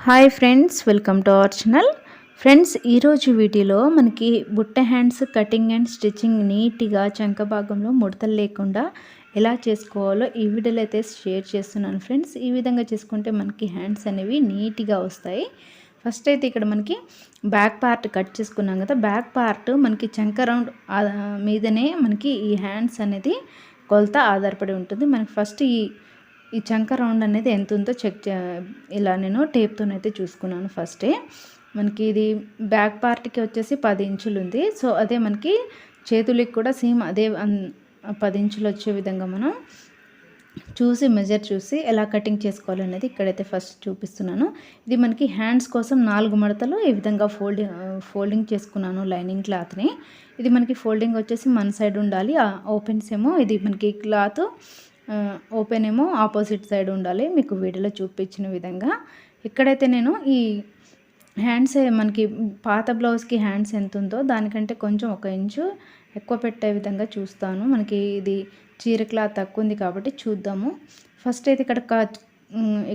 Hi friends, welcome to our channel. Friends, ఈరోజు వీడియోలో మనకి బుట్ట హ్యాండ్స్ కటింగ్ అండ్ స్టిచ్చింగ్ నీట్గా చంక భాగంలో ముడతలు లేకుండా ఎలా చేసుకోవాలో ఈ వీడియోలో అయితే షేర్ చేస్తున్నాను. ఫ్రెండ్స్, ఈ విధంగా చేసుకుంటే మనకి హ్యాండ్స్ అనేవి నీట్గా వస్తాయి. ఫస్ట్ అయితే ఇక్కడ మనకి బ్యాక్ పార్ట్ కట్ చేసుకున్నాం కదా, బ్యాక్ పార్ట్ మనకి చంక రౌండ్ మీదనే మనకి ఈ హ్యాండ్స్ అనేది కొలత ఆధారపడి ఉంటుంది. మనకి ఫస్ట్ ఈ చంక రౌండ్ అనేది ఎంత ఉందో ఇలా నేను టేప్తోనైతే చూసుకున్నాను. ఫస్టే మనకి ఇది బ్యాక్ పార్ట్కి వచ్చేసి 10 ఇంచులు ఉంది. సో అదే మనకి చేతులకి కూడా సేమ్ అదే 10 ఇంచులు వచ్చే విధంగా మనం మెజర్ చూసి ఎలా కటింగ్ చేసుకోవాలనేది ఇక్కడైతే ఫస్ట్ చూపిస్తున్నాను. ఇది మనకి హ్యాండ్స్ కోసం 4 మడతలు ఈ విధంగా ఫోల్డింగ్ చేసుకున్నాను లైనింగ్ క్లాత్ని. ఇది మనకి ఫోల్డింగ్ వచ్చేసి మన సైడ్ ఉండాలి, ఓపెన్స్ ఏమో ఇది మనకి క్లాత్ ఓపెన్ ఏమో ఆపోజిట్ సైడ్ ఉండాలి, మీకు వీడియోలో చూపించిన విధంగా. ఇక్కడైతే నేను ఈ హ్యాండ్స్ మనకి పాత బ్లౌజ్కి హ్యాండ్స్ ఎంత ఉందో దానికంటే కొంచెం 1 ఇంచు ఎక్కువ పెట్టే విధంగా చూస్తాను. మనకి ఇది చీర క్లాత్ తక్కువ ఉంది కాబట్టి చూద్దాము. ఫస్ట్ అయితే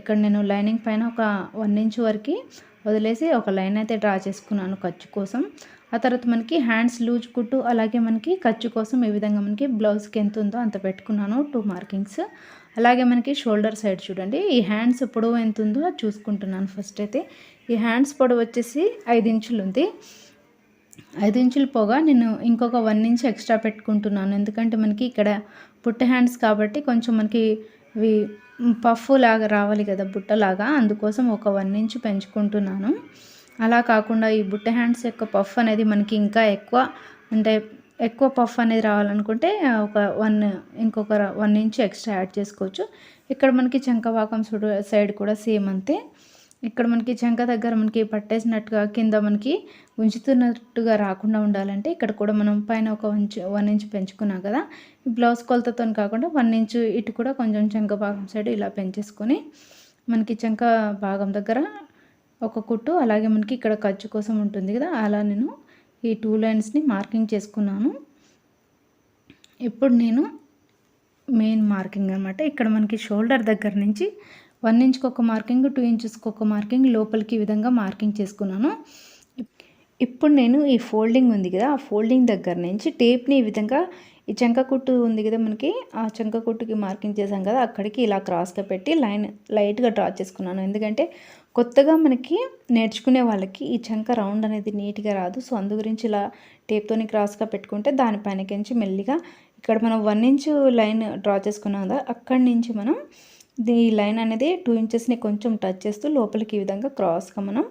ఇక్కడ నేను లైనింగ్ పైన ఒక 1 ఇంచు వరకు వదిలేసి ఒక లైన్ అయితే డ్రా చేసుకున్నాను ఖర్చు కోసం. ఆ తర్వాత మనకి హ్యాండ్స్ లూజ్ కుట్టు అలాగే మనకి ఖర్చు కోసం ఈ విధంగా మనకి బ్లౌజ్కి ఎంత ఉందో అంత పెట్టుకున్నాను, 2 మార్కింగ్స్. అలాగే మనకి షోల్డర్ సైడ్ చూడండి, ఈ హ్యాండ్స్ పొడవు ఎంత ఉందో చూసుకుంటున్నాను. ఫస్ట్ అయితే ఈ హ్యాండ్స్ పొడవు వచ్చేసి 5 ఇంచులు ఉంది. 5 ఇంచులు పోగా నేను ఇంకొక 1 ఇంచ్ ఎక్స్ట్రా పెట్టుకుంటున్నాను. ఎందుకంటే మనకి ఇక్కడ బుట్ట హ్యాండ్స్ కాబట్టి కొంచెం మనకి ఇవి పఫ్ లాగా రావాలి కదా, బుట్టలాగా, అందుకోసం ఒక 1 ఇంచ్ పెంచుకుంటున్నాను. అలా కాకుండా ఈ బుట్ట హ్యాండ్స్ యొక్క పఫ్ అనేది మనకి ఇంకా ఎక్కువ పఫ్ అనేది రావాలనుకుంటే ఇంకొక 1 ఇంచ్ ఎక్స్ట్రా యాడ్ చేసుకోవచ్చు. ఇక్కడ మనకి చంక భాగం సైడ్ కూడా సేమ్ అంతే. ఇక్కడ మనకి చంక దగ్గర మనకి పట్టేసినట్టుగా కింద మనకి ఉంచుతున్నట్టుగా రాకుండా ఉండాలంటే ఇక్కడ కూడా మనం పైన ఒక 1 ఇంచ్ పెంచుకున్నాం కదా, బ్లౌజ్ కొలతతో కాకుండా 1 ఇంచ్ ఇటు కూడా కొంచెం చంక భాగం సైడ్ ఇలా పెంచేసుకొని మనకి చంక భాగం దగ్గర ఒక కుట్టు, అలాగే మనకి ఇక్కడ ఖర్చు కోసం ఉంటుంది కదా, అలా నేను ఈ 2 లైన్స్ని మార్కింగ్ చేసుకున్నాను. ఇప్పుడు నేను మెయిన్ మార్కింగ్ అనమాట, ఇక్కడ మనకి షోల్డర్ దగ్గర నుంచి 1 ఇంచ్కి ఒక మార్కింగ్, 2 ఇంచెస్కి ఒక మార్కింగ్ లోపలికి ఈ విధంగా మార్కింగ్ చేసుకున్నాను. ఇప్పుడు నేను ఈ ఫోల్డింగ్ ఉంది కదా, ఆ ఫోల్డింగ్ దగ్గర నుంచి టేప్ని ఈ విధంగా ఈ చంక కుట్టు ఉంది కదా మనకి, ఆ చంక కుట్టుకి మార్కింగ్ చేసాం కదా, అక్కడికి ఇలా క్రాస్గా పెట్టి లైన్ లైట్గా డ్రా చేసుకున్నాను. ఎందుకంటే కొత్తగా మనకి నేర్చుకునే వాళ్ళకి ఈ చంక రౌండ్ అనేది నీట్గా రాదు. సో అందు గురించి ఇలా టేప్తోని క్రాస్గా పెట్టుకుంటే దానిపైనకించి మెల్లిగా ఇక్కడ మనం 1 ఇంచ్ లైన్ డ్రా చేసుకున్నాం కదా, అక్కడి నుంచి మనం ఈ లైన్ అనేది 2 ఇంచెస్ని కొంచెం టచ్ చేస్తూ లోపలికి ఈ విధంగా క్రాస్గా మనం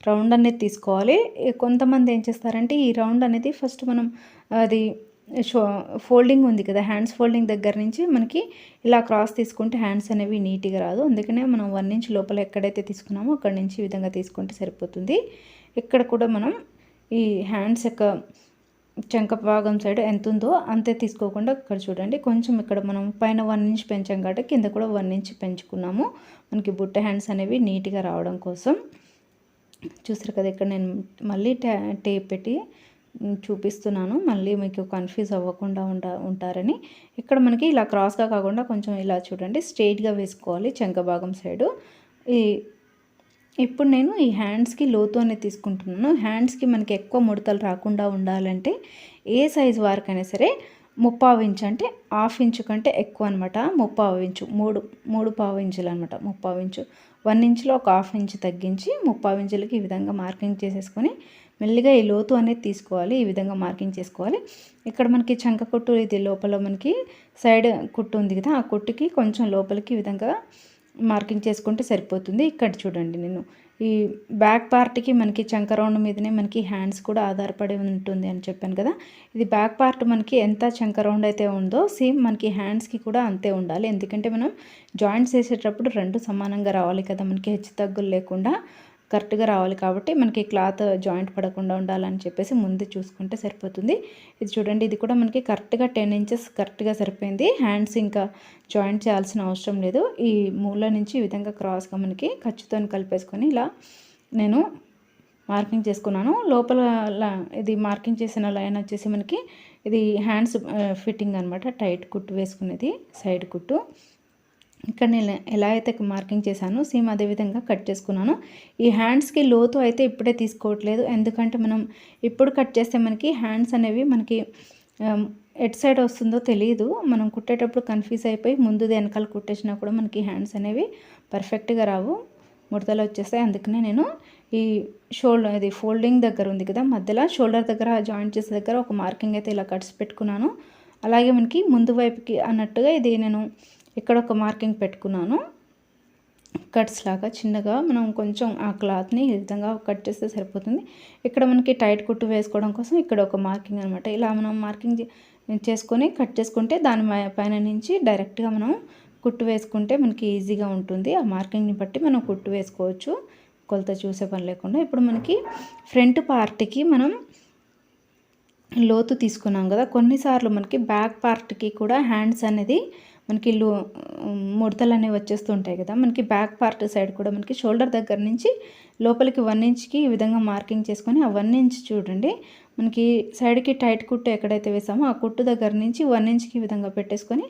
రౌండ్ అనేది తీసుకోవాలి. కొంతమంది ఏం చేస్తారంటే ఈ రౌండ్ అనేది ఫస్ట్ మనం అది ఫోల్డింగ్ ఉంది కదా, హ్యాండ్స్ ఫోల్డింగ్ దగ్గర నుంచి మనకి ఇలా క్రాస్ తీసుకుంటే హ్యాండ్స్ అనేవి నీట్గా రాదు. అందుకనే మనం 1 ఇంచ్ లోపల ఎక్కడైతే తీసుకున్నామో అక్కడి నుంచి ఈ విధంగా తీసుకుంటే సరిపోతుంది. ఇక్కడ కూడా మనం ఈ హ్యాండ్స్ యొక్క చంక భాగం సైడ్ ఎంత ఉందో అంతే తీసుకోకుండా ఇక్కడ చూడండి కొంచెం ఇక్కడ మనం పైన 1 ఇంచ్ పెంచాం కాబట్టి కింద కూడా 1 ఇంచ్ పెంచుకున్నాము, మనకి బుట్ట హ్యాండ్స్ అనేవి నీట్గా రావడం కోసం. చూసారు కదా, ఇక్కడ నేను మళ్ళీ టేప్ పెట్టి చూపిస్తున్నాను, మళ్ళీ మీకు కన్ఫ్యూజ్ అవ్వకుండా ఉంటారని. ఇక్కడ మనకి ఇలా క్రాస్గా కాకుండా కొంచెం ఇలా చూడండి స్ట్రెయిట్గా వేసుకోవాలి చంక భాగం సైడు. ఇప్పుడు నేను ఈ హ్యాండ్స్కి లోతు అనేది తీసుకుంటున్నాను. హ్యాండ్స్కి మనకి ఎక్కువ ముడతలు రాకుండా ఉండాలంటే ఏ సైజు వారికైనా సరే 3/4 ఇంచ్ అంటే 1/2 ఇంచు కంటే ఎక్కువ అనమాట, 3/4 ఇంచు 3/4 ఇంచులు అనమాట. 3/4 ఇంచు 1 ఇంచులో ఒక 1/2 ఇంచు తగ్గించి 3/4 ఇంచులకి ఈ విధంగా మార్కింగ్ చేసేసుకొని మెల్లిగా ఈ లోతు అనేది తీసుకోవాలి, ఈ విధంగా మార్కింగ్ చేసుకోవాలి. ఇక్కడ మనకి చంక కుట్టు ఇది లోపల మనకి సైడ్ కుట్టు ఉంది కదా, ఆ కుట్టుకి కొంచెం లోపలికి ఈ విధంగా మార్కింగ్ చేసుకుంటే సరిపోతుంది. ఇక్కడ చూడండి నేను ఈ బ్యాక్ పార్ట్కి మనకి చంక రౌండ్ మీదనే మనకి హ్యాండ్స్ కూడా ఆధారపడి ఉంటుంది అని చెప్పాను కదా, ఇది బ్యాక్ పార్ట్ మనకి ఎంత చంక రౌండ్ అయితే ఉందో సేమ్ మనకి హ్యాండ్స్కి కూడా అంతే ఉండాలి. ఎందుకంటే మనం జాయింట్స్ వేసేటప్పుడు 2 సమానంగా రావాలి కదా, మనకి హెచ్చు తగ్గులు లేకుండా కరెక్ట్గా రావాలి. కాబట్టి మనకి క్లాత్ జాయింట్ పడకుండా ఉండాలని చెప్పేసి ముందు చూసుకుంటే సరిపోతుంది. ఇది చూడండి, ఇది కూడా మనకి కరెక్ట్గా 10 ఇంచెస్ కరెక్ట్గా సరిపోయింది. హ్యాండ్స్ ఇంకా జాయింట్ చేయాల్సిన అవసరం లేదు. ఈ మూల నుంచి ఈ విధంగా క్రాస్గా మనకి ఖర్చుతో కలిపేసుకొని ఇలా నేను మార్కింగ్ చేసుకున్నాను. లోపల ఇది మార్కింగ్ చేసిన లైన్ వచ్చేసి మనకి ఇది హ్యాండ్స్ ఫిట్టింగ్ అనమాట, టైట్ కుట్టు వేసుకునేది సైడ్ కుట్టు. ఇక్కడ నేను ఎలా అయితే మార్కింగ్ చేశానో సేమ్ అదే విధంగా కట్ చేసుకున్నాను. ఈ హ్యాండ్స్కి లోతు అయితే ఇప్పుడే తీసుకోవట్లేదు, ఎందుకంటే మనం ఇప్పుడు కట్ చేస్తే మనకి హ్యాండ్స్ అనేవి మనకి ఎటు సైడ్ వస్తుందో తెలియదు. మనం కుట్టేటప్పుడు కన్ఫ్యూజ్ అయిపోయి ముందుది వెనకాల కుట్టేసినా కూడా మనకి హ్యాండ్స్ అనేవి పర్ఫెక్ట్గా రావు, ముడతలు వచ్చేస్తాయి. అందుకనే నేను ఈ ఇది ఫోల్డింగ్ దగ్గర ఉంది కదా, మధ్యలో షోల్డర్ దగ్గర జాయింట్ చేసే దగ్గర ఒక మార్కింగ్ అయితే ఇలా కట్స్ పెట్టుకున్నాను. అలాగే మనకి ముందు వైపుకి అన్నట్టుగా ఇది నేను ఇక్కడ ఒక మార్కింగ్ పెట్టుకున్నాను. కట్స్ లాగా చిన్నగా మనం కొంచెం ఆ క్లాత్ని ఈ విధంగా కట్ చేస్తే సరిపోతుంది. ఇక్కడ మనకి టైట్ కుట్టు వేసుకోవడం కోసం ఇక్కడ ఒక మార్కింగ్ అనమాట. ఇలా మనం మార్కింగ్ చేసుకొని కట్ చేసుకుంటే దాని పైన నుంచి డైరెక్ట్గా మనం కుట్టు వేసుకుంటే మనకి ఈజీగా ఉంటుంది. ఆ మార్కింగ్ని బట్టి మనం కుట్టు వేసుకోవచ్చు, కొలత చూసే పని లేకుండా. ఇప్పుడు మనకి ఫ్రంట్ పార్ట్కి మనం లోతు తీసుకున్నాం కదా, కొన్నిసార్లు మనకి బ్యాక్ పార్ట్కి కూడా హ్యాండ్స్ అనేది మనకి ముడతలు అనేవి వచ్చేస్తుంటాయి కదా. మనకి బ్యాక్ పార్ట్ సైడ్ కూడా మనకి షోల్డర్ దగ్గర నుంచి లోపలికి 1 ఇంచ్కి ఈ విధంగా మార్కింగ్ చేసుకొని ఆ 1 ఇంచ్ చూడండి, మనకి సైడ్కి టైట్ కుట్టు ఎక్కడైతే వేసామో ఆ కుట్టు దగ్గర నుంచి 1 ఇంచ్కి ఈ విధంగా పెట్టేసుకొని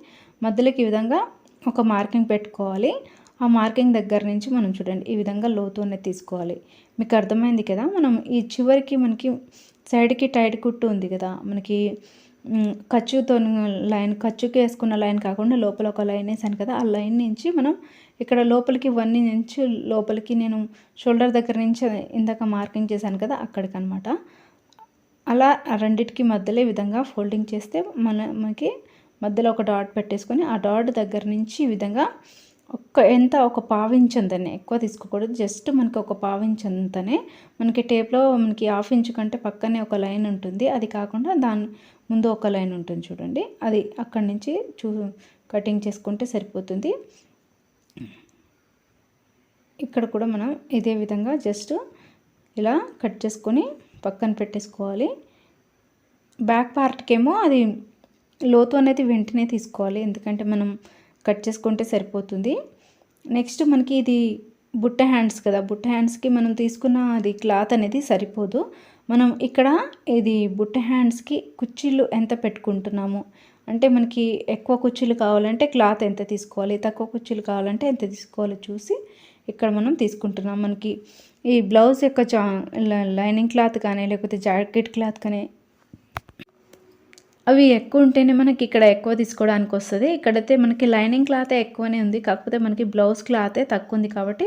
మధ్యలోకి ఈ విధంగా ఒక మార్కింగ్ పెట్టుకోవాలి. ఆ మార్కింగ్ దగ్గర నుంచి మనం చూడండి ఈ విధంగా లోతు అనేది తీసుకోవాలి. మీకు అర్థమైంది కదా. మనం ఈ చివరికి మనకి సైడ్కి టైట్ కుట్టు ఉంది కదా, మనకి ఖర్చుతో లైన్, ఖర్చుకి వేసుకున్న లైన్ కాకుండా లోపల ఒక లైన్ వేసాను కదా, ఆ లైన్ నుంచి మనం ఇక్కడ లోపలికి 1 ఇంచ్ లోపలికి నేను షోల్డర్ దగ్గర నుంచి ఇందాక మార్కింగ్ చేశాను కదా అక్కడికి అనమాట. అలా రెండిటికి మధ్యలో ఈ విధంగా ఫోల్డింగ్ చేస్తే మనకి మధ్యలో ఒక డాట్ పెట్టేసుకొని ఆ డాట్ దగ్గర నుంచి ఈ విధంగా ఒక పావించంతనే, ఎక్కువ తీసుకోకూడదు, జస్ట్ మనకి ఒక పావించంతనే. మనకి టేప్లో మనకి 1/2 ఇంచు కంటే పక్కనే ఒక లైన్ ఉంటుంది, అది కాకుండా దాని ముందు ఒక లైన్ ఉంటుంది చూడండి, అది అక్కడి నుంచి కటింగ్ చేసుకుంటే సరిపోతుంది. ఇక్కడ కూడా మనం ఇదే విధంగా జస్ట్ ఇలా కట్ చేసుకొని పక్కన పెట్టేసుకోవాలి. బ్యాక్ పార్ట్కేమో అది లోతు అనేది వెంటనే తీసుకోవాలి, ఎందుకంటే మనం కట్ చేసుకుంటే సరిపోతుంది. నెక్స్ట్ మనకి ఇది బుట్ట హ్యాండ్స్ కదా, బుట్ట హ్యాండ్స్కి మనం తీసుకున్న అది క్లాత్ అనేది సరిపోదు. మనం ఇక్కడ ఇది బుట్ట హ్యాండ్స్కి కుర్చీలు ఎంత పెట్టుకుంటున్నాము అంటే, మనకి ఎక్కువ కుర్చీలు కావాలంటే క్లాత్ ఎంత తీసుకోవాలి, తక్కువ కుర్చీలు కావాలంటే ఎంత తీసుకోవాలో చూసి ఇక్కడ మనం తీసుకుంటున్నాం. మనకి ఈ బ్లౌజ్ యొక్క లైనింగ్ క్లాత్ కానీ లేకపోతే జాకెట్ క్లాత్ కానీ అవి ఎక్కువ ఉంటేనే మనకి ఇక్కడ ఎక్కువ తీసుకోవడానికి వస్తుంది. ఇక్కడైతే మనకి లైనింగ్ క్లాతే ఎక్కువనే ఉంది, కాకపోతే మనకి బ్లౌజ్ క్లాతే తక్కువ ఉంది కాబట్టి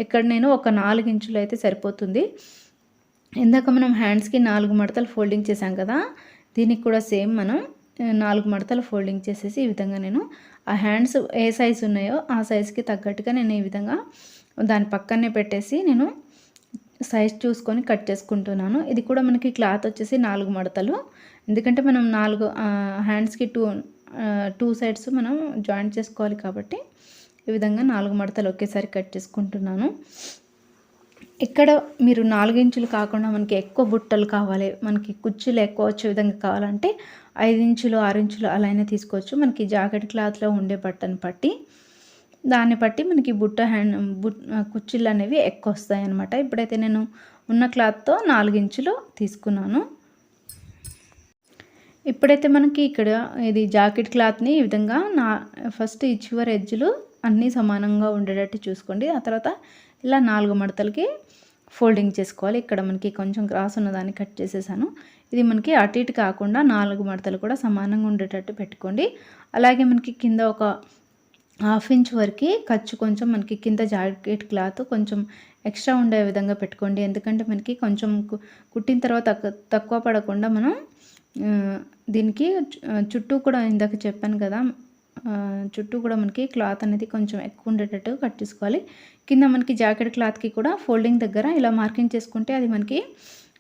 ఇక్కడ నేను ఒక 4 ఇంచులు అయితే సరిపోతుంది. ఇందాక మనం హ్యాండ్స్కి 4 మడతలు ఫోల్డింగ్ చేసాం కదా, దీనికి కూడా సేమ్ మనం 4 మడతలు ఫోల్డింగ్ చేసేసి ఈ విధంగా నేను ఆ హ్యాండ్స్ ఏ సైజు ఉన్నాయో ఆ సైజుకి తగ్గట్టుగా నేను ఈ విధంగా దాని పక్కనే పెట్టేసి నేను సైజ్ చూసుకొని కట్ చేసుకుంటున్నాను. ఇది కూడా మనకి క్లాత్ వచ్చేసి 4 మడతలు, ఎందుకంటే మనం 4 హ్యాండ్స్కి 2 సైడ్స్ మనం జాయింట్ చేసుకోవాలి కాబట్టి ఈ విధంగా 4 మడతలు ఒకేసారి కట్ చేసుకుంటున్నాను. ఇక్కడ మీరు 4 ఇంచులు కాకుండా మనకి ఎక్కువ బుట్టలు కావాలి, మనకి కుర్చీలు ఎక్కువ వచ్చే విధంగా కావాలంటే 5 ఇంచులు 6 ఇంచులు అలానే తీసుకోవచ్చు. మనకి జాకెట్ క్లాత్లో ఉండే బట్టను బట్టి దాన్ని బట్టి మనకి కుర్చీలు అనేవి ఎక్కువ వస్తాయి అన్నమాట. ఇప్పుడైతే నేను ఉన్న క్లాత్తో 4 ఇంచులు తీసుకున్నాను. ఇప్పుడైతే మనకి ఇక్కడ ఇది జాకెట్ క్లాత్ని ఈ విధంగా ఫస్ట్ ఈ చివరి ఎడ్జ్లు అన్నీ సమానంగా ఉండేటట్టు చూసుకోండి. ఆ తర్వాత ఇలా 4 మడతలకి ఫోల్డింగ్ చేసుకోవాలి. ఇక్కడ మనకి కొంచెం క్రాస్ ఉన్నదాన్ని కట్ చేసేసాను. ఇది మనకి అటు ఇటు కాకుండా 4 మడతలు కూడా సమానంగా ఉండేటట్టు పెట్టుకోండి. అలాగే మనకి కింద ఒక 1/2 ఇంచ్ వరకు ఖర్చు కొంచెం మనకి కింద జాకెట్ క్లాత్ కొంచెం ఎక్స్ట్రా ఉండే విధంగా పెట్టుకోండి, ఎందుకంటే మనకి కొంచెం కుట్టిన తర్వాత తక్కువ పడకుండా మనం దీనికి చుట్టూ కూడా ఇందాక చెప్పాను కదా, చుట్టూ కూడా మనకి క్లాత్ అనేది కొంచెం ఎక్కువ ఉండేటట్టు కట్ చేసుకోవాలి. కింద మనకి జాకెట్ క్లాత్కి కూడా ఫోల్డింగ్ దగ్గర ఇలా మార్కింగ్ చేసుకుంటే అది మనకి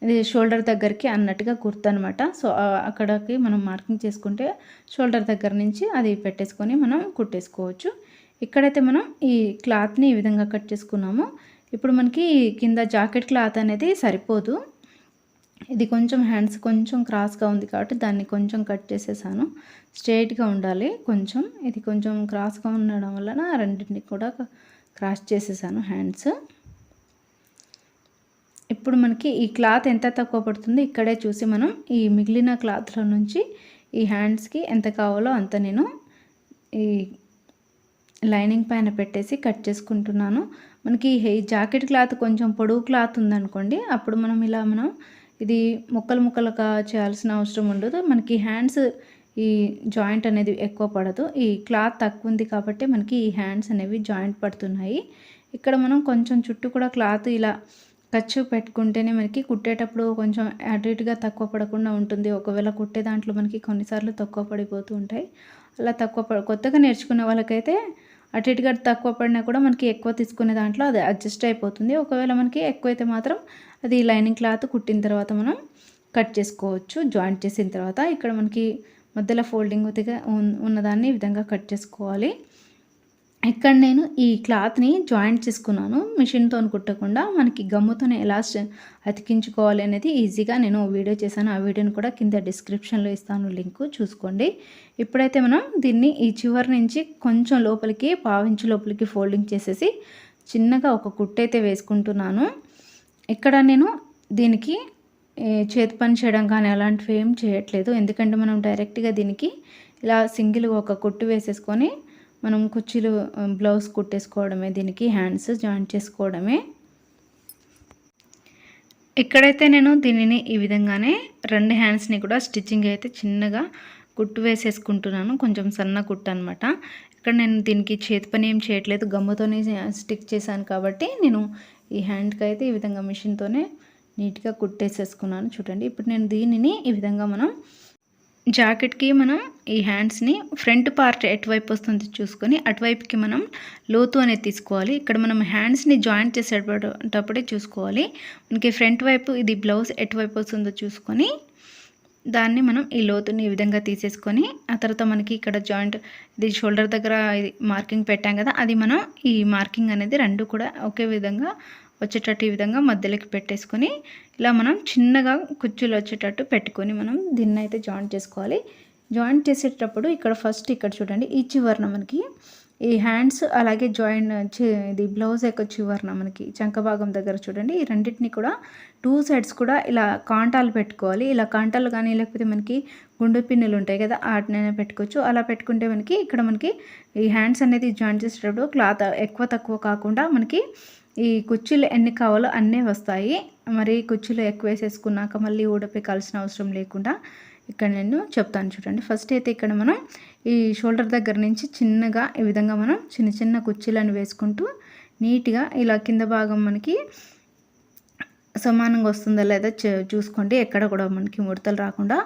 ఇది షోల్డర్ దగ్గరికి అన్నట్టుగా గుర్తు అనమాట. సో అక్కడికి మనం మార్కింగ్ చేసుకుంటే షోల్డర్ దగ్గర నుంచి అది పెట్టేసుకొని మనం కుట్టేసుకోవచ్చు. ఇక్కడైతే మనం ఈ క్లాత్ని ఈ విధంగా కట్ చేసుకున్నాము. ఇప్పుడు మనకి కింద జాకెట్ క్లాత్ అనేది సరిపోదు, ఇది కొంచెం హ్యాండ్స్ కొంచెం క్రాస్గా ఉంది కాబట్టి దాన్ని కొంచెం కట్ చేసేసాను. స్ట్రైట్గా ఉండాలి కొంచెం, ఇది కొంచెం క్రాస్గా ఉండడం వలన రెండింటిని కూడా క్రాస్ చేసేసాను హ్యాండ్స్. ఇప్పుడు మనకి ఈ క్లాత్ ఎంత తక్కువ పడుతుంది ఇక్కడే చూసి మనం ఈ మిగిలిన క్లాత్లో నుంచి ఈ హ్యాండ్స్కి ఎంత కావాలో అంత నేను ఈ లైనింగ్ పైన పెట్టేసి కట్ చేసుకుంటున్నాను. మనకి ఈ జాకెట్ క్లాత్ కొంచెం పొడవు క్లాత్ ఉందనుకోండి, అప్పుడు మనం ఇది ముక్కలు ముక్కలుగా చేయాల్సిన అవసరం ఉండదు. మనకి హ్యాండ్స్ ఈ జాయింట్ అనేది ఎక్కువ పడదు. ఈ క్లాత్ తక్కువ ఉంది కాబట్టి మనకి ఈ హ్యాండ్స్ అనేవి జాయింట్ పడుతున్నాయి. ఇక్కడ మనం కొంచెం చుట్టూ కూడా క్లాత్ ఇలా ఖర్చు పెట్టుకుంటేనే మనకి కుట్టేటప్పుడు కొంచెం అటు ఇటుగా తక్కువ పడకుండా ఉంటుంది. ఒకవేళ కుట్టే దాంట్లో మనకి కొన్నిసార్లు తక్కువ పడిపోతూ ఉంటాయి. అలా కొత్తగా నేర్చుకునే వాళ్ళకైతే అటు ఇటుగా తక్కువ పడినా కూడా మనకి ఎక్కువ తీసుకునే దాంట్లో అది అడ్జస్ట్ అయిపోతుంది. ఒకవేళ మనకి ఎక్కువైతే మాత్రం అది లైనింగ్ క్లాత్ కుట్టిన తర్వాత మనం కట్ చేసుకోవచ్చు. జాయింట్ చేసిన తర్వాత ఇక్కడ మనకి మధ్యలో ఫోల్డింగ్ ఉన్నదాన్ని ఈ విధంగా కట్ చేసుకోవాలి. ఇక్కడ నేను ఈ క్లాత్ని జాయింట్ చేసుకున్నాను. మిషన్తో కుట్టకుండా మనకి గమ్ముతోనే ఎలా అతికించుకోవాలి అనేది ఈజీగా నేను వీడియో చేశాను. ఆ వీడియోని కూడా కింద డిస్క్రిప్షన్లో ఇస్తాను, లింక్ చూసుకోండి. ఇప్పుడైతే మనం దీన్ని ఈ చివరి నుంచి కొంచెం లోపలికి పావించి లోపలికి ఫోల్డింగ్ చేసేసి చిన్నగా ఒక కుట్టయితే వేసుకుంటున్నాను. ఇక్కడ నేను దీనికి చేతి పని చేయడం కానీ అలాంటివి ఏం చేయట్లేదు. ఎందుకంటే మనం డైరెక్ట్గా దీనికి ఇలా సింగిల్ ఒక కుట్టు వేసేసుకొని మనం కుర్చీలు బ్లౌజ్ కుట్టేసుకోవడమే, దీనికి హ్యాండ్స్ జాయింట్ చేసుకోవడమే. ఇక్కడైతే నేను దీనిని ఈ విధంగానే రెండు హ్యాండ్స్ని కూడా స్టిచ్చింగ్ అయితే చిన్నగా కుట్టు వేసేసుకుంటున్నాను. కొంచెం సన్న కుట్టు అనమాట. ఇక్కడ నేను దీనికి చేతి పని ఏం చేయట్లేదు, గమ్ముతోనే స్టిక్ చేశాను కాబట్టి నేను ఈ హ్యాండ్కి అయితే ఈ విధంగా మిషన్తోనే నీట్గా కుట్టేసేసుకున్నాను. చూడండి, ఇప్పుడు నేను దీనిని ఈ విధంగా మనం జాకెట్కి మనం ఈ హ్యాండ్స్ని ఫ్రంట్ పార్ట్ ఎటువైపు వస్తుంది చూసుకొని అటువైపుకి మనం లోతు అనేది తీసుకోవాలి. ఇక్కడ మనం హ్యాండ్స్ని జాయింట్ చేసేటప్పుడే చూసుకోవాలి. మనకి ఫ్రంట్ వైపు ఇది బ్లౌజ్ ఎటువైపు వస్తుందో చూసుకొని దాన్ని మనం ఈ లోతుని ఈ విధంగా తీసేసుకొని ఆ తర్వాత మనకి ఇక్కడ జాయింట్ ఇది షోల్డర్ దగ్గర ఇది మార్కింగ్ పెట్టాం కదా, అది మనం ఈ మార్కింగ్ అనేది రెండు కూడా ఒకే విధంగా వచ్చేటట్టు ఈ విధంగా మధ్యలోకి పెట్టేసుకొని ఇలా మనం చిన్నగా కుచ్చులు వచ్చేటట్టు పెట్టుకొని మనం దీన్ని అయితే జాయింట్ చేసుకోవాలి. జాయింట్ చేసేటప్పుడు ఇక్కడ ఫస్ట్ ఇక్కడ చూడండి, ఈ చివరన మనకి ఈ హ్యాండ్స్ అలాగే ఇది బ్లౌజ్ యొక్క చివరన మనకి చంక భాగం దగ్గర చూడండి, ఈ రెండింటిని కూడా టూ సైడ్స్ కూడా ఇలా కాంటాలు పెట్టుకోవాలి. ఇలా కాంటాలు కానీ లేకపోతే మనకి గుండు పిన్నులు ఉంటాయి కదా, వాటినైనా పెట్టుకోవచ్చు. అలా పెట్టుకుంటే మనకి ఇక్కడ మనకి ఈ హ్యాండ్స్ అనేది జాయింట్ చేసేటప్పుడు క్లాత్ ఎక్కువ తక్కువ కాకుండా మనకి ఈ కుర్చీలు ఎన్ని కావాలో అన్నీ వస్తాయి. మరి కుర్చీలు ఎక్కువ వేసేసుకున్నాక మళ్ళీ ఊడపెక్కాల్సిన అవసరం లేకుండా ఇక్కడ నేను చెప్తాను చూడండి. ఫస్ట్ అయితే ఇక్కడ మనం ఈ షోల్డర్ దగ్గర నుంచి చిన్నగా ఈ విధంగా మనం చిన్న చిన్న కుర్చీలను వేసుకుంటూ నీట్గా ఇలా కింద భాగం మనకి సమానంగా వస్తుందా లేదా చూసుకోండి, ఎక్కడ కూడా మనకి ముడతలు రాకుండా.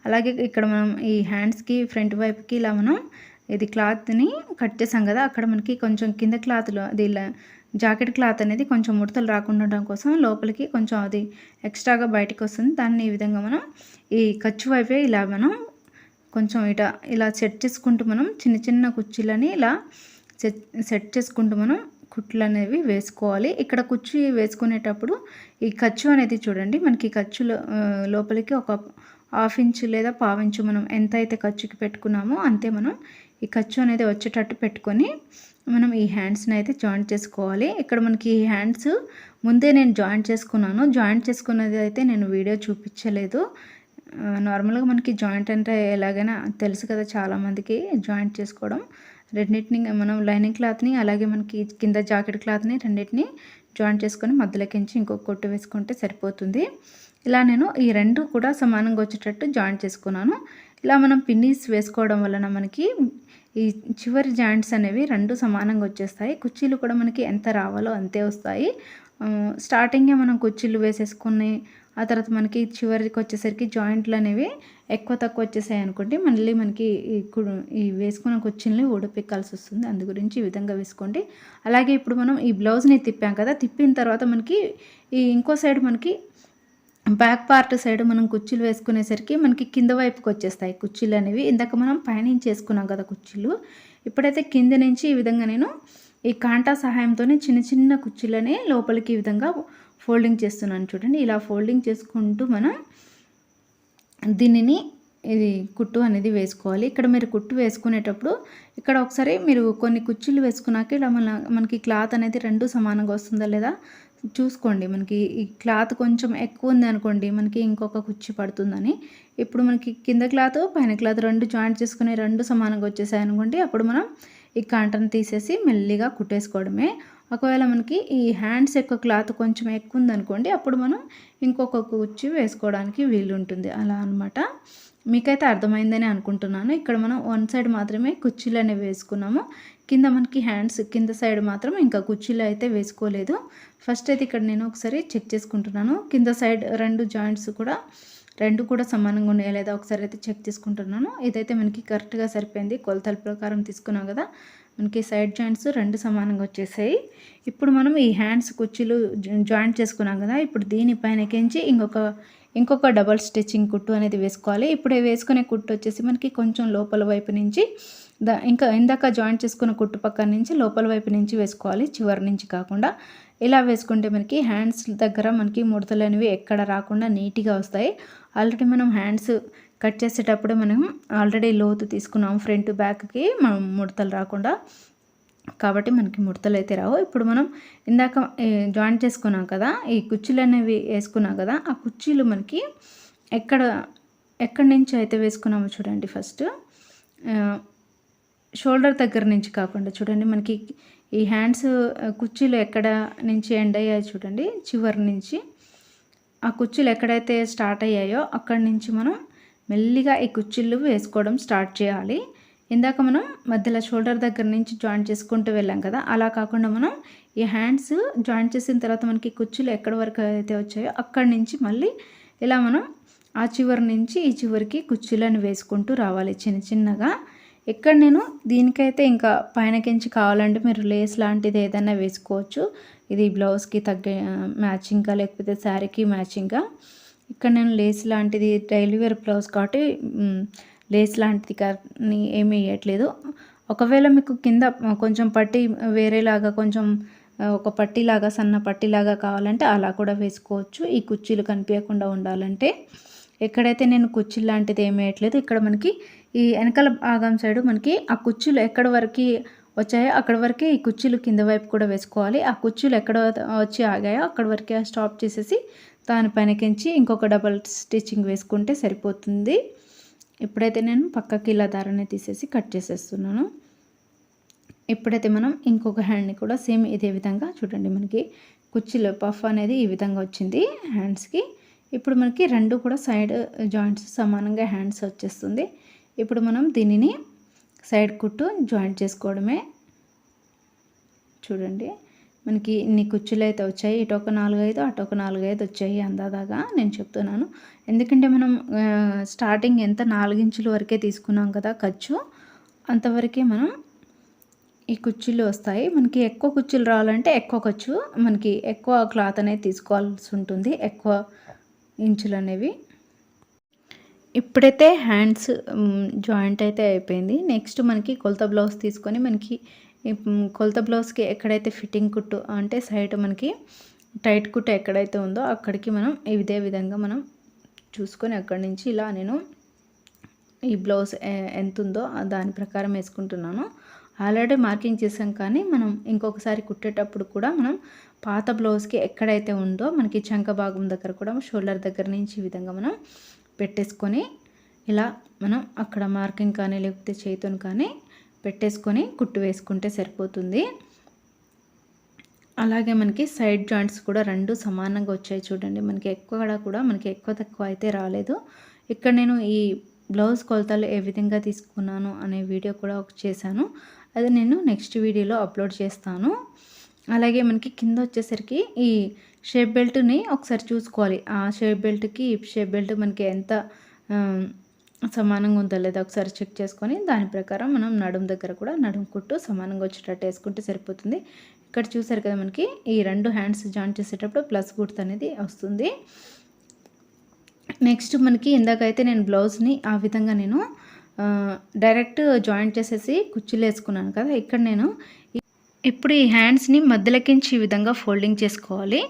అలాగే ఇక్కడ మనం ఈ హ్యాండ్స్కి ఫ్రంట్ వైపుకి ఇలా మనం ఇది క్లాత్ని కట్ చేసాం కదా, అక్కడ మనకి కొంచెం కింద క్లాత్లో అది ఇలా జాకెట్ క్లాత్ అనేది కొంచెం ముడతలు రాకుండా ఉండడం కోసం లోపలికి కొంచెం అది ఎక్స్ట్రాగా బయటకు వస్తుంది. దాన్ని ఈ విధంగా మనం ఈ ఖర్చు వైపే ఇలా మనం కొంచెం ఇలా సెట్ చేసుకుంటూ మనం చిన్న చిన్న కుర్చీలని ఇలా సెట్ చేసుకుంటూ మనం కుట్లు అనేవి వేసుకోవాలి. ఇక్కడ కుర్చీ వేసుకునేటప్పుడు ఈ ఖర్చు అనేది చూడండి, మనకి ఖర్చులో లోపలికి ఒక 1/2 ఇంచు లేదా 1/4 ఇంచు మనం ఎంత అయితే ఖర్చుకి పెట్టుకున్నామో అంతే మనం ఈ ఖర్చు అనేది వచ్చేటట్టు పెట్టుకొని మనం ఈ హ్యాండ్స్ని అయితే జాయింట్ చేసుకోవాలి. ఇక్కడ మనకి ఈ హ్యాండ్స్ ముందే నేను జాయింట్ చేసుకున్నాను. జాయింట్ చేసుకున్నది అయితే నేను వీడియో చూపించలేదు. నార్మల్గా మనకి జాయింట్ అంటే ఎలాగైనా తెలుసు కదా చాలామందికి, జాయింట్ చేసుకోవడం. రెండింటిని మనం లైనింగ్ క్లాత్ని అలాగే మనకి కింద జాకెట్ క్లాత్ని రెండింటిని జాయింట్ చేసుకొని మధ్యలోకించి ఇంకొక కొట్టు వేసుకుంటే సరిపోతుంది. ఇలా నేను ఈ రెండు కూడా సమానంగా వచ్చేటట్టు జాయింట్ చేసుకున్నాను. ఇలా మనం పిన్నీస్ వేసుకోవడం వలన మనకి ఈ చివరి జాయింట్స్ అనేవి రెండు సమానంగా వచ్చేస్తాయి. కుర్చీలు కూడా మనకి ఎంత రావాలో అంతే వస్తాయి. స్టార్టింగే మనం కుర్చీలు వేసేసుకుని ఆ తర్వాత మనకి చివరికి వచ్చేసరికి జాయింట్లు అనేవి ఎక్కువ తక్కువ వచ్చేసాయి అనుకోండి, మళ్ళీ మనకి ఈ వేసుకున్న కుర్చీలని ఊడపెక్కాల్సి వస్తుంది. అందు గురించి ఈ విధంగా వేసుకోండి. అలాగే ఇప్పుడు మనం ఈ బ్లౌజ్ని తిప్పాం కదా, తిప్పిన తర్వాత మనకి ఈ ఇంకో సైడ్ మనకి బ్యాక్ పార్ట్ సైడ్ మనం కుర్చీలు వేసుకునేసరికి మనకి కింద వైపుకి వచ్చేస్తాయి కుర్చీలు అనేవి. ఇందాక మనం పైనుంచి వేసుకున్నాం కదా కుర్చీలు, ఇప్పుడైతే కింద నుంచి ఈ విధంగా నేను ఈ కాంటా సహాయంతో చిన్న చిన్న కుర్చీలని లోపలికి ఈ విధంగా ఫోల్డింగ్ చేస్తున్నాను చూడండి. ఇలా ఫోల్డింగ్ చేసుకుంటూ మనం దీనిని ఇది కుట్టు అనేది వేసుకోవాలి. ఇక్కడ మీరు కుట్టు వేసుకునేటప్పుడు ఇక్కడ ఒకసారి మీరు కొన్ని కుర్చీలు వేసుకున్నాక ఇలా మనకి క్లాత్ అనేది రెండు సమానంగా వస్తుందా లేదా చూసుకోండి. మనకి ఈ క్లాత్ కొంచెం ఎక్కువ ఉంది అనుకోండి, మనకి ఇంకొక కుర్చీ పడుతుందని. ఇప్పుడు మనకి కింద క్లాత్ పైన క్లాత్ రెండు జాయింట్ చేసుకుని రెండు సమానంగా వచ్చేసాయి అనుకోండి, అప్పుడు మనం ఈ కాంటను తీసేసి మెల్లిగా కుట్టేసుకోవడమే. ఒకవేళ మనకి ఈ హ్యాండ్స్ యొక్క క్లాత్ కొంచెం ఎక్కువ ఉందనుకోండి, అప్పుడు మనం ఇంకొక కుచ్చి వేసుకోవడానికి వీలుంటుంది. అలా అనమాట. మీకైతే అర్థమైందని అనుకుంటున్నాను. ఇక్కడ మనం వన్ సైడ్ మాత్రమే కుర్చీలు అనేవి వేసుకున్నాము. కింద మనకి హ్యాండ్స్ కింద సైడ్ మాత్రం ఇంకా కుర్చీలు అయితే వేసుకోలేదు. ఫస్ట్ అయితే ఇక్కడ నేను ఒకసారి చెక్ చేసుకుంటున్నాను. కింద సైడ్ 2 జాయింట్స్ కూడా 2 కూడా సమానంగా ఉన్నాయా లేదా ఒకసారి అయితే చెక్ చేసుకుంటున్నాను. ఇదైతే మనకి కరెక్ట్గా సరిపోయింది. కొలతల ప్రకారం తీసుకున్నాం కదా, మనకి సైడ్ జాయింట్స్ 2 సమానంగా వచ్చేసాయి. ఇప్పుడు మనం ఈ హ్యాండ్స్ కుర్చీలు జాయింట్ చేసుకున్నాం కదా, ఇప్పుడు దీనిపైనకించి ఇంకొక డబల్ స్టిచ్చింగ్ కుట్టు అనేది వేసుకోవాలి. ఇప్పుడు వేసుకునే కుట్టు వచ్చేసి మనకి కొంచెం లోపల వైపు నుంచి ఇందాక జాయింట్ చేసుకున్న కుట్టు పక్కన నుంచి లోపల వైపు నుంచి వేసుకోవాలి, చివరి నుంచి కాకుండా. ఇలా వేసుకుంటే మనకి హ్యాండ్స్ దగ్గర మనకి ముడతలు అనేవి ఎక్కడ రాకుండా నీట్గా వస్తాయి. ఆల్రెడీ మనం హ్యాండ్స్ కట్ చేసేటప్పుడు మనం ఆల్రెడీ లోతు తీసుకున్నాం ఫ్రంట్ బ్యాక్కి మనం ముడతలు రాకుండా, కాబట్టి మనకి ముడతలు అయితే రావు. ఇప్పుడు మనం ఇందాక జాయింట్ చేసుకున్నాం కదా, ఈ కుర్చీలు అనేవి వేసుకున్నాం కదా, ఆ కుర్చీలు మనకి ఎక్కడి నుంచి అయితే వేసుకున్నామో చూడండి. ఫస్ట్ షోల్డర్ దగ్గర నుంచి కాకుండా చూడండి, మనకి ఈ హ్యాండ్స్ కుర్చీలు ఎక్కడ నుంచి ఎండ్ అయ్యాయో చూడండి, చివరి నుంచి ఆ కుర్చీలు ఎక్కడైతే స్టార్ట్ అయ్యాయో అక్కడి నుంచి మనం మెల్లిగా ఈ కుర్చీలు వేసుకోవడం స్టార్ట్ చేయాలి. ఇందాక మనం మధ్యలో షోల్డర్ దగ్గర నుంచి జాయింట్ చేసుకుంటూ వెళ్ళాం కదా, అలా కాకుండా మనం ఈ హ్యాండ్స్ జాయింట్ చేసిన తర్వాత మనకి కుర్చీలు ఎక్కడి వరకు అయితే వచ్చాయో అక్కడి నుంచి మళ్ళీ ఇలా మనం ఆ చివరి నుంచి ఈ చివరికి కుర్చీలను వేసుకుంటూ రావాలి చిన్న చిన్నగా. ఇక్కడ నేను దీనికైతే ఇంకా పైనకించి కావాలంటే మీరు లేస్ లాంటిది ఏదైనా వేసుకోవచ్చు. ఇది బ్లౌజ్కి తగ్గ మ్యాచింగ్గా లేకపోతే శారీకి మ్యాచింగ్గా. ఇక్కడ నేను లేస్ లాంటిది డైలీ వేర్ బ్లౌజ్ కాబట్టి లేస్ లాంటిది కానీ ఏమీ వేయట్లేదు. ఒకవేళ మీకు కింద కొంచెం పట్టి వేరేలాగా కొంచెం ఒక పట్టీలాగా సన్న పట్టీలాగా కావాలంటే అలా కూడా వేసుకోవచ్చు, ఈ కుర్చీలు కనిపించకుండా ఉండాలంటే. ఎక్కడైతే నేను కుర్చీలు లాంటిది ఏమీ వేయట్లేదు. ఇక్కడ మనకి ఈ వెనకాల భాగం సైడు మనకి ఆ కుర్చీలు ఎక్కడి వరకు వచ్చాయో అక్కడ వరకే ఈ కుర్చీలు కింద వైపు కూడా వేసుకోవాలి. ఆ కుర్చీలు ఎక్కడ వచ్చి ఆగాయో అక్కడ వరకే స్టాప్ చేసేసి దానిపైనకించి ఇంకొక డబల్ స్టిచ్చింగ్ వేసుకుంటే సరిపోతుంది. ఇప్పుడైతే నేను పక్కకి ఇలా దారాన్ని తీసేసి కట్ చేసేస్తున్నాను. ఇప్పుడైతే మనం ఇంకొక హ్యాండ్ని కూడా సేమ్ ఇదే విధంగా చూడండి, మనకి కుర్చీలో పఫ్ అనేది ఈ విధంగా వచ్చింది హ్యాండ్స్కి. ఇప్పుడు మనకి 2 కూడా సైడ్ జాయింట్స్ సమానంగా హ్యాండ్స్ వచ్చేస్తుంది. ఇప్పుడు మనం దీనిని సైడ్ కుట్టు జాయింట్ చేసుకోవడమే. చూడండి, మనకి ఇన్ని కుర్చీలు అయితే వచ్చాయి. ఇటు ఒక 4-5 అటు ఒక 4-5 వచ్చాయి అందాదాగా నేను చెప్తున్నాను. ఎందుకంటే మనం స్టార్టింగ్ ఎంత 4 ఇంచుల వరకే తీసుకున్నాం కదా ఖర్చు, అంతవరకే మనం ఈ కుర్చీలు వస్తాయి. మనకి ఎక్కువ కుర్చీలు రావాలంటే ఎక్కువ ఖర్చు, మనకి ఎక్కువ క్లాత్ అనేది తీసుకోవాల్సి ఉంటుంది, ఎక్కువ ఇంచులు అనేవి. ఇప్పుడైతే హ్యాండ్స్ జాయింట్ అయితే అయిపోయింది. నెక్స్ట్ మనకి కొలత బ్లౌజ్ తీసుకొని మనకి కొలత బ్లౌజ్కి ఎక్కడైతే ఫిట్టింగ్ కుట్టు అంటే సైడ్ మనకి టైట్ కుట్టు ఎక్కడైతే ఉందో అక్కడికి మనం ఇదే విధంగా మనం చూసుకొని అక్కడి నుంచి ఇలా నేను ఈ బ్లౌజ్ ఎంత ఉందో దాని ప్రకారం వేసుకుంటున్నాను. ఆల్రెడీ మార్కింగ్ చేసాం, కానీ మనం ఇంకొకసారి కుట్టేటప్పుడు కూడా మనం పాత బ్లౌజ్కి ఎక్కడైతే ఉందో మనకి చంక భాగం దగ్గర కూడా షోల్డర్ దగ్గర నుంచి ఈ విధంగా మనం పెట్టేసుకొని ఇలా మనం అక్కడ మార్కింగ్ కానీ లేకపోతే చేతిని కానీ పెట్టేసుకొని కుట్టు వేసుకుంటే సరిపోతుంది. అలాగే మనకి సైడ్ జాయింట్స్ కూడా 2 సమానంగా వచ్చాయి చూడండి. మనకి మనకి ఎక్కువ తక్కువ అయితే రాలేదు. ఇక్కడ నేను ఈ బ్లౌజ్ కొలతలు ఏ విధంగా తీసుకున్నాను అనే వీడియో కూడా చేశాను, అది నేను నెక్స్ట్ వీడియోలో అప్లోడ్ చేస్తాను. అలాగే మనకి కింద వచ్చేసరికి ఈ షేప్ బెల్ట్ని ఒకసారి చూసుకోవాలి. ఆ షేప్ బెల్ట్కి ఈ షేప్ బెల్ట్ మనకి ఎంత సమానంగా ఉందో లేదా ఒకసారి చెక్ చేసుకొని దాని ప్రకారం మనం నడుం దగ్గర కూడా నడుం కుట్టు సమానంగా వచ్చేటట్టు వేసుకుంటే సరిపోతుంది. ఇక్కడ చూసారు కదా, మనకి ఈ 2 హ్యాండ్స్ జాయిన్ చేసేటప్పుడు ప్లస్ గుర్తు అనేది వస్తుంది. నెక్స్ట్ మనకి ఇందాకైతే నేను బ్లౌజ్ని ఆ విధంగా నేను డైరెక్ట్ జాయింట్ చేసేసి కుర్చీలు వేసుకున్నాను కదా, ఇక్కడ నేను ఇప్పుడు ఈ హ్యాండ్స్ని మధ్యలోకించి ఈ విధంగా ఫోల్డింగ్ చేసుకోవాలి.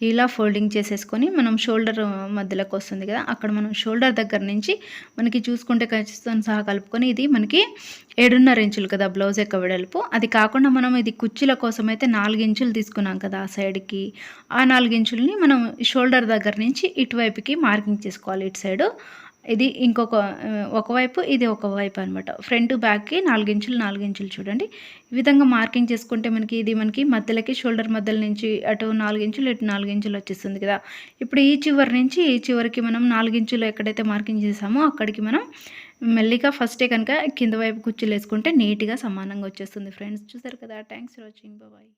ఇలా ఫోల్డింగ్ చేసేసుకొని మనం షోల్డర్ మధ్యలోకి వస్తుంది కదా, అక్కడ మనం షోల్డర్ దగ్గర నుంచి మనకి చూసుకుంటే ఖచ్చితంగా సహా కలుపుకొని ఇది మనకి 7.5 ఇంచులు కదా బ్లౌజ్ యొక్క వెడల్పు. అది కాకుండా మనం ఇది కుర్చీల కోసం అయితే 4 ఇంచులు తీసుకున్నాం కదా ఆ సైడ్కి, ఆ 4 ఇంచులని మనం షోల్డర్ దగ్గర నుంచి ఇటువైపుకి మార్కింగ్ చేసుకోవాలి ఇటు సైడు. ఇది ఇంకొక ఒకవైపు, ఇది ఒకవైపు అనమాట. ఫ్రంట్ బ్యాక్‌కి 4 ఇంచులు, 4 ఇంచులు చూడండి. ఈ విధంగా మార్కింగ్ చేసుకుంటే మనకి మధ్యలోకి షోల్డర్ మధ్యల నుంచి అటు 4 ఇంచులు, ఇటు 4 ఇంచులు వచ్చేస్తుంది కదా! ఇప్పుడు ఈ చివరి నుంచి ఈ చివరికి మనం 4 ఇంచులు ఎక్కడైతే మార్కింగ్ చేసామో అక్కడికి మనం మెల్లిగా ఫస్టే కనుక కింద వైపు కుచ్చులేసుకుంటే నీట్‌గా సమానంగా వచ్చేస్తుంది ఫ్రెండ్స్. చూసారు కదా! Thanks for watching. బాయ్.